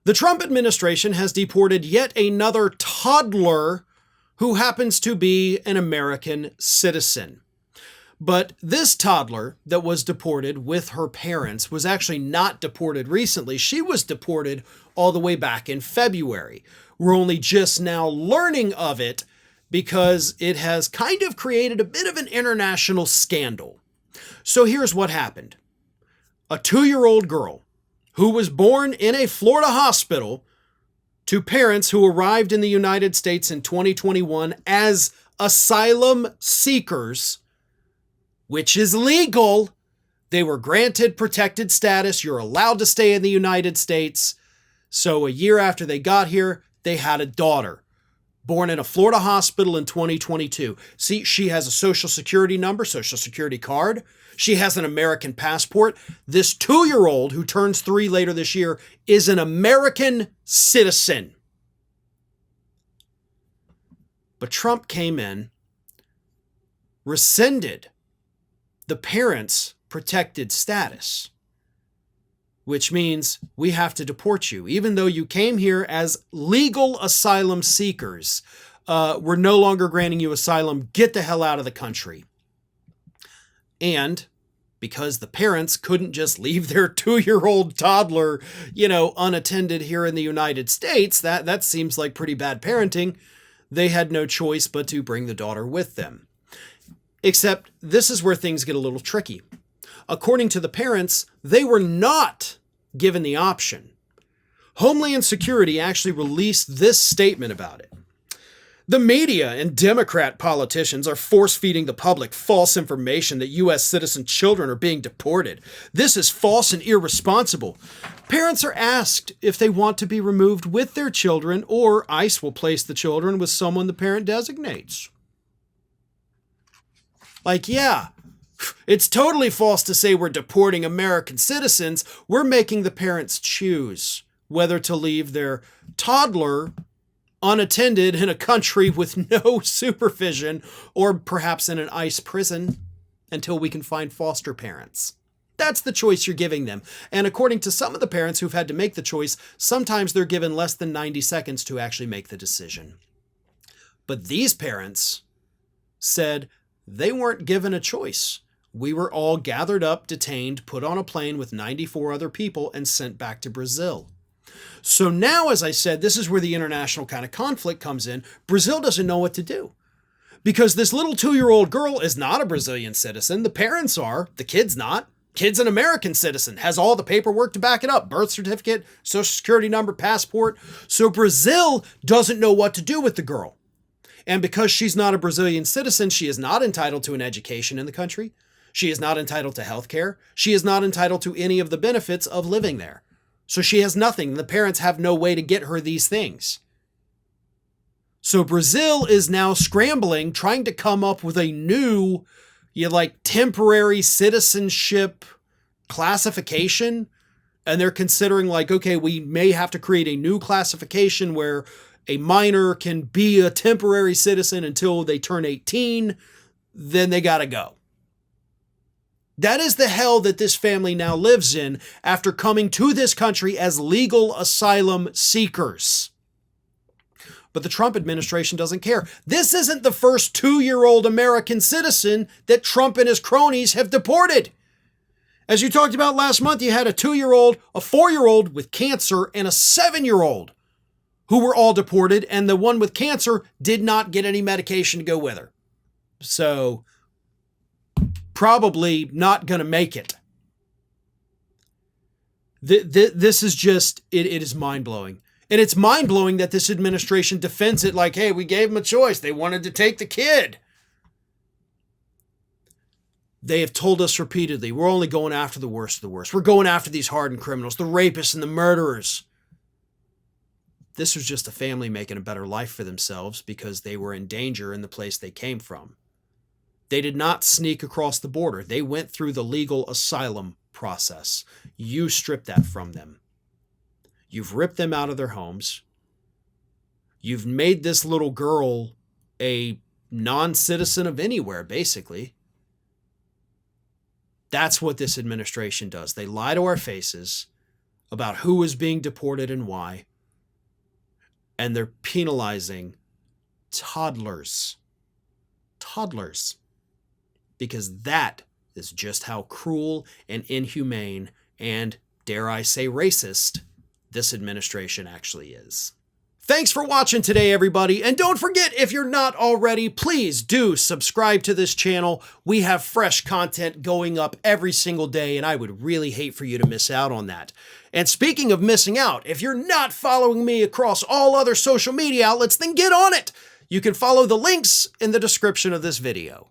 The Trump administration has deported yet another toddler who happens to be an American citizen. But this toddler that was deported with her parents was actually not deported recently. She was deported all the way back in February. We're only just now learning of it because it has kind of created a bit of an international scandal. So here's what happened. A 2-year-old girl who was born in a Florida hospital to parents who arrived in the United States in 2021 as asylum seekers, which is legal. They were granted protected status. You're allowed to stay in the United States. So a year after they got here, they had a daughter born in a Florida hospital in 2022. See, she has a social security number, social security card. She has an American passport. This 2-year-old who turns 3 later this year is an American citizen. But Trump came in, rescinded the parents' protected status, which means we have to deport you. Even though you came here as legal asylum seekers, we're no longer granting you asylum. Get the hell out of the country. And because the parents couldn't just leave their 2-year-old toddler, unattended here in the United States, that seems like pretty bad parenting. They had no choice but to bring the daughter with them. Except this is where things get a little tricky. According to the parents, they were not given the option. Homeland Security actually released this statement about it. The media and Democrat politicians are force-feeding the public false information that U.S. citizen children are being deported. This is false and irresponsible. Parents are asked if they want to be removed with their children, or ICE will place the children with someone the parent designates. Yeah, it's totally false to say we're deporting American citizens. We're making the parents choose whether to leave their toddler unattended in a country with no supervision, or perhaps in an ICE prison until we can find foster parents. That's the choice you're giving them. And according to some of the parents who've had to make the choice, sometimes they're given less than 90 seconds to actually make the decision. But these parents said they weren't given a choice. We were all gathered up, detained, put on a plane with 94 other people, and sent back to Brazil. So now, as I said, this is where the international kind of conflict comes in. Brazil doesn't know what to do because this little 2-year-old girl is not a Brazilian citizen. The parents are, the kid's not. Kid's an American citizen, has all the paperwork to back it up, birth certificate, social security number, passport. So Brazil doesn't know what to do with the girl. And because she's not a Brazilian citizen, she is not entitled to an education in the country. She is not entitled to health care. She is not entitled to any of the benefits of living there. So she has nothing. The parents have no way to get her these things. So Brazil is now scrambling, trying to come up with a new, temporary citizenship classification. And they're considering okay, we may have to create a new classification where a minor can be a temporary citizen until they turn 18. Then they got to go. That is the hell that this family now lives in after coming to this country as legal asylum seekers. But the Trump administration doesn't care. This isn't the first 2-year-old American citizen that Trump and his cronies have deported. As you talked about last month, you had a 2-year-old, a 4-year-old with cancer, and a 7-year-old who were all deported, and the one with cancer did not get any medication to go with her. So probably not going to make it. This is just, it is mind-blowing. And it's mind-blowing that this administration defends it like, hey, we gave them a choice. They wanted to take the kid. They have told us repeatedly, we're only going after the worst of the worst. We're going after these hardened criminals, the rapists and the murderers. This was just a family making a better life for themselves because they were in danger in the place they came from. They did not sneak across the border. They went through the legal asylum process. You stripped that from them. You've ripped them out of their homes. You've made this little girl a non-citizen of anywhere, basically. That's what this administration does. They lie to our faces. about who is being deported and why. And they're penalizing toddlers. Toddlers. Because that is just how cruel and inhumane and, dare I say, racist this administration actually is. Thanks for watching today, everybody. And don't forget, if you're not already, please do subscribe to this channel. We have fresh content going up every single day, and I would really hate for you to miss out on that. And speaking of missing out, if you're not following me across all other social media outlets, then get on it. You can follow the links in the description of this video.